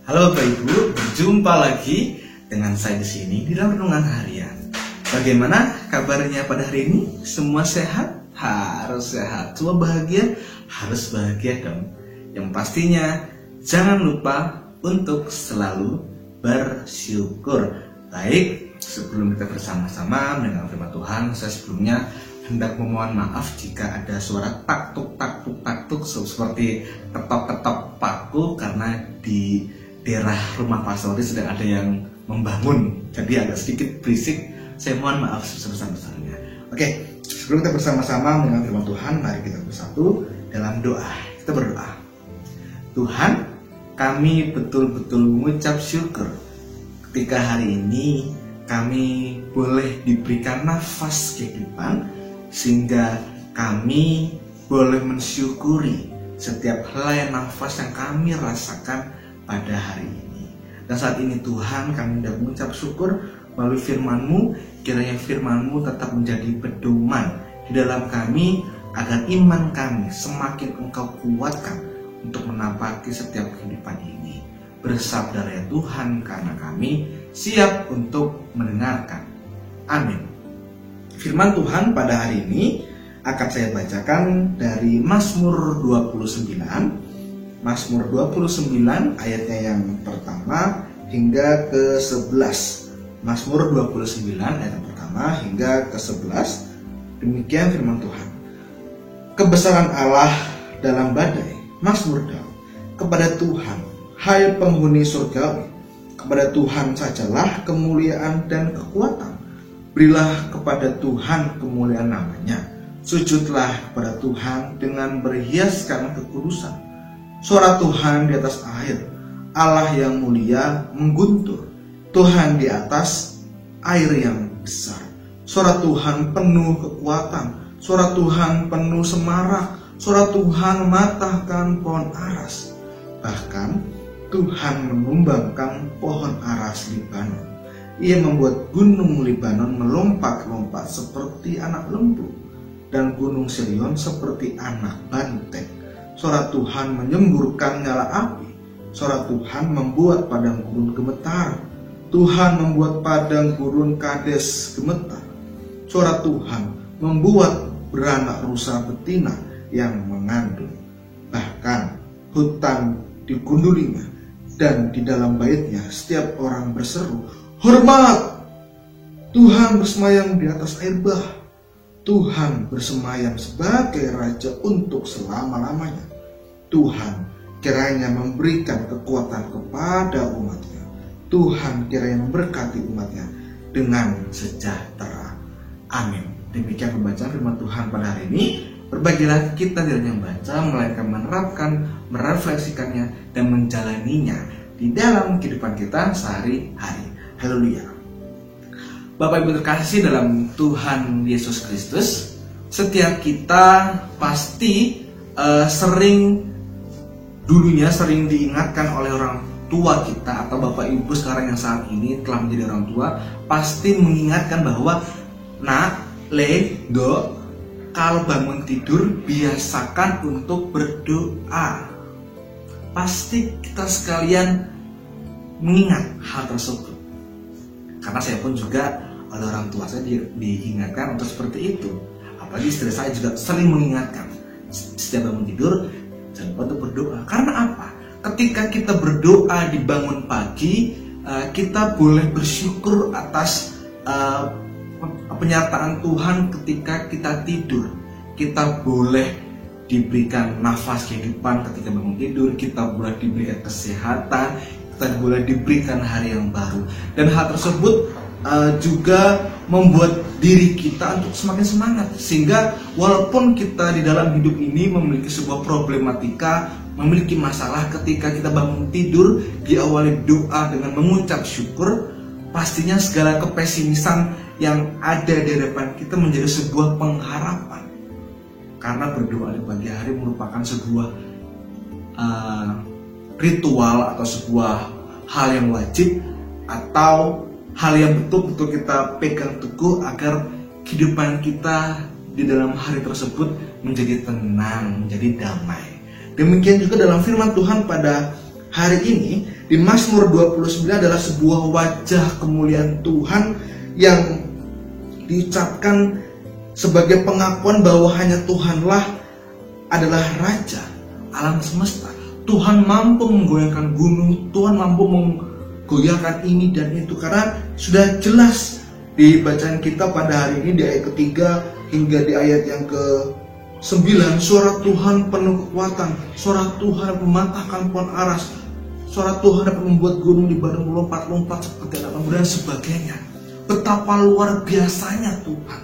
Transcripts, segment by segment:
Halo Bapak Ibu, berjumpa lagi dengan saya di sini di dalam renungan harian. Bagaimana kabarnya pada hari ini? Semua sehat? Harus sehat. Semua bahagia? Harus bahagia dong. Yang pastinya jangan lupa untuk selalu bersyukur. Baik, sebelum kita bersama-sama mendengar firman Tuhan, saya sebelumnya hendak memohon maaf jika ada suara taktuk seperti ketok-ketok paku, karena di daerah rumah pastori sedang ada yang membangun, jadi agak sedikit berisik. Saya mohon maaf sebesar-besarnya. Oke, sebelum kita bersama-sama mendengar firman Tuhan, mari kita bersatu dalam doa. Kita berdoa. Tuhan, kami betul-betul mengucap syukur ketika hari ini kami boleh diberikan nafas kehidupan, sehingga kami boleh mensyukuri setiap helai nafas yang kami rasakan pada hari ini. Dan saat ini Tuhan, kami hendak mengucap syukur melalui firman-Mu. Kiranya firman-Mu tetap menjadi pedoman di dalam kami, agar iman kami semakin Engkau kuatkan untuk menapaki setiap kehidupan ini. Bersabda ya Tuhan, karena kami siap untuk mendengarkan. Amin. Firman Tuhan pada hari ini akan saya bacakan dari Mazmur 29. Mazmur 29 ayatnya yang pertama hingga ke-11. Mazmur 29 ayat yang pertama hingga ke-11. Demikian firman Tuhan. Kebesaran Allah dalam badai. Mazmur Daud. Kepada Tuhan, hai penghuni surgawi, kepada Tuhan sajalah kemuliaan dan kekuatan. Berilah kepada Tuhan kemuliaan namanya. Sujudlah kepada Tuhan dengan berhiaskan kekudusan. Suara Tuhan di atas air, Allah yang mulia mengguntur. Tuhan di atas air yang besar. Suara Tuhan penuh kekuatan. Suara Tuhan penuh semarak. Suara Tuhan mematahkan pohon aras. Bahkan Tuhan menumbangkan pohon aras Libanon. Ia membuat gunung Libanon melompat-lompat seperti anak lembu, dan gunung Sirion seperti anak banteng. Suara Tuhan menyemburkan nyala api. Suara Tuhan membuat padang gurun gemetar. Tuhan membuat padang gurun Kades gemetar. Suara Tuhan membuat beranak rusa betina yang mengandung. Bahkan hutan digundulinya, dan di dalam baitnya setiap orang berseru, hormat! Tuhan bersemayam di atas air bah. Tuhan bersemayam sebagai Raja untuk selama-lamanya. Tuhan kiranya memberikan kekuatan kepada umatnya. Tuhan kiranya memberkati umatnya dengan sejahtera. Amin. Demikian pembacaan firman Tuhan pada hari ini. Berbahagialah kita tidak hanya membaca, melainkan menerapkan, merefleksikannya, dan menjalaninya di dalam kehidupan kita sehari-hari. Haleluya. Bapak Ibu terkasih dalam Tuhan Yesus Kristus, setiap kita pasti sering diingatkan oleh orang tua kita, atau Bapak Ibu sekarang yang saat ini telah menjadi orang tua, pasti mengingatkan bahwa kalau bangun tidur biasakan untuk berdoa. Pasti kita sekalian mengingat hal tersebut. Karena saya pun juga oleh orang tua saya diingatkan untuk seperti itu. Apalagi istri saya juga sering mengingatkan, setiap bangun tidur jangan lupa untuk berdoa. Karena apa? Ketika kita berdoa di bangun pagi, kita boleh bersyukur atas penyertaan Tuhan ketika kita tidur. Kita boleh diberikan nafas kehidupan ketika bangun tidur. Kita boleh diberikan kesehatan. Kita boleh diberikan hari yang baru. Dan hal tersebut juga membuat diri kita untuk semakin semangat. Sehingga walaupun kita di dalam hidup ini memiliki sebuah problematika, memiliki masalah, ketika kita bangun tidur diawali doa dengan mengucap syukur, pastinya segala kepesimisan yang ada di depan kita menjadi sebuah pengharapan. Karena berdoa di pagi hari merupakan sebuah ritual atau sebuah hal yang wajib, atau hal yang betul-betul kita pegang teguh agar kehidupan kita di dalam hari tersebut menjadi tenang, menjadi damai. Demikian juga dalam firman Tuhan pada hari ini di Mazmur 29 adalah sebuah wajah kemuliaan Tuhan yang diucapkan sebagai pengakuan bahwa hanya Tuhanlah adalah Raja alam semesta. Tuhan mampu menggoyangkan gunung, Tuhan mampu menggoyangkan ini dan itu, karena sudah jelas di bacaan kita pada hari ini di ayat ketiga hingga di ayat yang ke-9, suara Tuhan penuh kekuatan, suara Tuhan mematahkan pohon aras, suara Tuhan dapat membuat gunung di badan melompat-lompat seperti anak lembu dan sebagainya. Betapa luar biasanya Tuhan.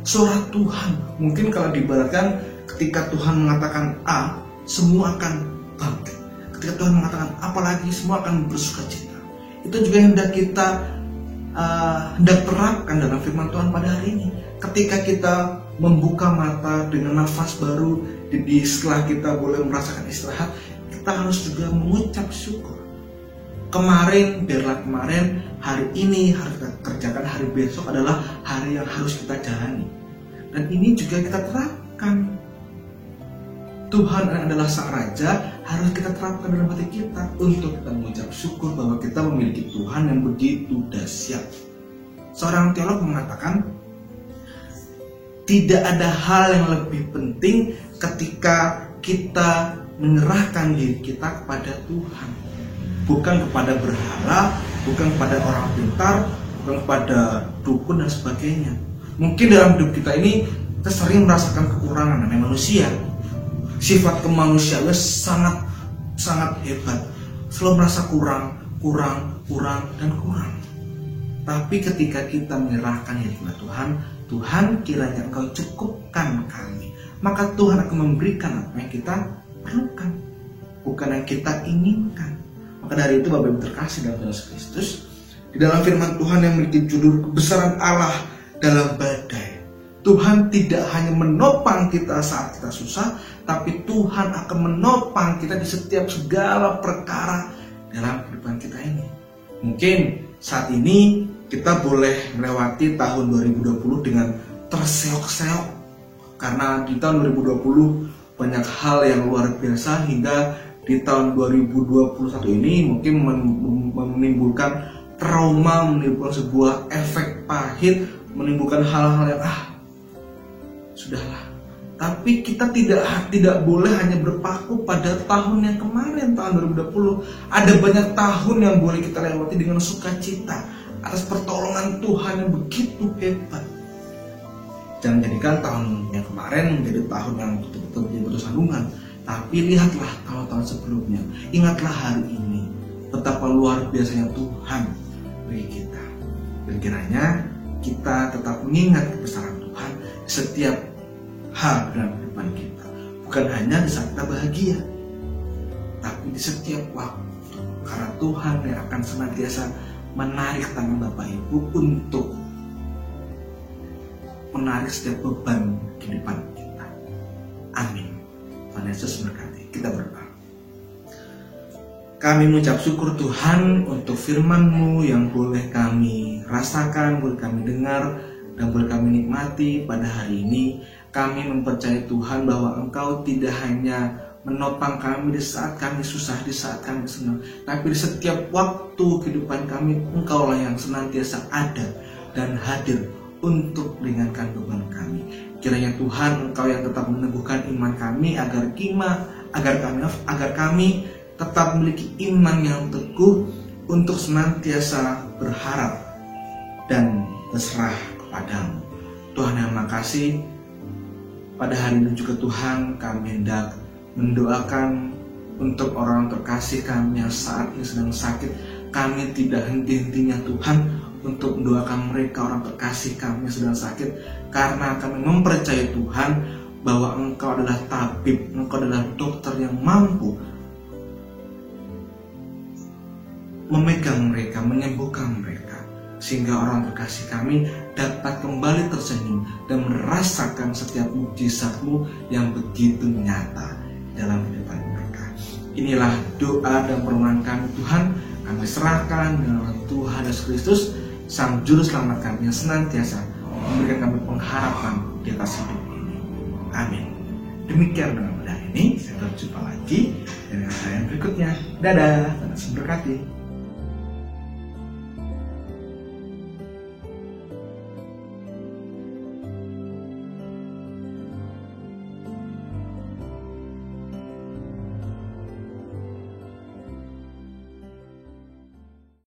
Suara Tuhan, mungkin kalau diibaratkan ketika Tuhan mengatakan A, semua akan bangkit. Ketika Tuhan mengatakan apalagi, semua akan bersuka cita. Itu juga yang hendak kita hendak terapkan dalam firman Tuhan pada hari ini. Ketika kita membuka mata dengan nafas baru, setelah kita boleh merasakan istirahat, kita harus juga mengucap syukur. Kemarin, biarlah kemarin, hari ini harus kita kerjakan, hari besok adalah hari yang harus kita jalani. Dan ini juga kita terapkan. Tuhan adalah Sang Raja, harus kita terapkan dalam hati kita untuk kita mengucap syukur bahwa kita memiliki Tuhan yang begitu dahsyat. Seorang teolog mengatakan, tidak ada hal yang lebih penting ketika kita menyerahkan diri kita kepada Tuhan, bukan kepada berhala, bukan kepada orang pintar, bukan kepada dukun dan sebagainya. Mungkin dalam hidup kita ini kita sering merasakan kekurangan namanya manusia. Sifat kemanusiaan sangat hebat, selalu merasa kurang. Tapi ketika kita menyerahkan diri kepada Tuhan, Tuhan kiranya Engkau cukupkan kami, maka Tuhan akan memberikan apa yang kita perlukan, bukan yang kita inginkan. Maka dari itu Bapak Ibu terkasih dalam Yesus Kristus, di dalam firman Tuhan yang memiliki judul kebesaran Allah dalam badai, Tuhan tidak hanya menopang kita saat kita susah, tapi Tuhan akan menopang kita di setiap segala perkara dalam kehidupan kita ini. Mungkin saat ini kita boleh melewati tahun 2020 dengan terseok-seok, karena di tahun 2020 banyak hal yang luar biasa, hingga di tahun 2021 ini mungkin menimbulkan trauma, menimbulkan sebuah efek pahit, menimbulkan hal-hal yang sudahlah. Tapi kita tidak boleh hanya berpaku pada tahun yang kemarin, tahun 2020. Ada banyak tahun yang boleh kita lewati dengan sukacita atas pertolongan Tuhan yang begitu hebat. Jangan jadikan tahun yang kemarin menjadi tahun yang betul-betul menjadi batu sandungan, tapi lihatlah tahun-tahun sebelumnya. Ingatlah hari ini betapa luar biasanya Tuhan bagi kita. Dan kiranya kita tetap mengingat kebesaran Tuhan di setiap hal dalam kehidupan kita, bukan hanya di saat kita bahagia, tapi di setiap waktu, karena Tuhan yang akan senantiasa menarik tangan Bapak Ibu untuk menarik setiap beban kehidupan kita. Amin. Tuhan Yesus memberkati. Kita berdoa. Kami mengucap syukur Tuhan untuk firman-Mu yang boleh kami rasakan, boleh kami dengar, dan boleh kami nikmati pada hari ini. Kami mempercayai Tuhan bahwa Engkau tidak hanya menopang kami di saat kami susah, di saat kami senang, tapi di setiap waktu kehidupan kami, Engkaulah yang senantiasa ada dan hadir untuk meringankan beban kami. Kiranya Tuhan, Engkau yang tetap meneguhkan iman kami agar kami tetap memiliki iman yang teguh untuk senantiasa berharap dan berserah kepadamu. Tuhan yang makasih, pada hari ini juga Tuhan kami hendak mendoakan untuk orang terkasih kami yang saat ini sedang sakit. Kami tidak henti-hentinya Tuhan untuk mendoakan mereka, orang terkasih kami yang sedang sakit, karena kami mempercayai Tuhan bahwa Engkau adalah tabib, Engkau adalah dokter yang mampu memegang mereka, menyembuhkan mereka, sehingga orang terkasih kami dapat kembali tersenyum dan merasakan setiap mujizat-Mu yang begitu nyata dalam kehidupan mereka. Inilah doa dan permohonan kami Tuhan, kami serahkan dalam Tuhan Yesus Kristus, Sang Juru Selamat kami yang senantiasa memberikan kami pengharapan di atas hidup ini. Amin. Demikian dengan mudah ini. ini. Saya berjumpa lagi dengan harian berikutnya. Dadah, Tuhan memberkati.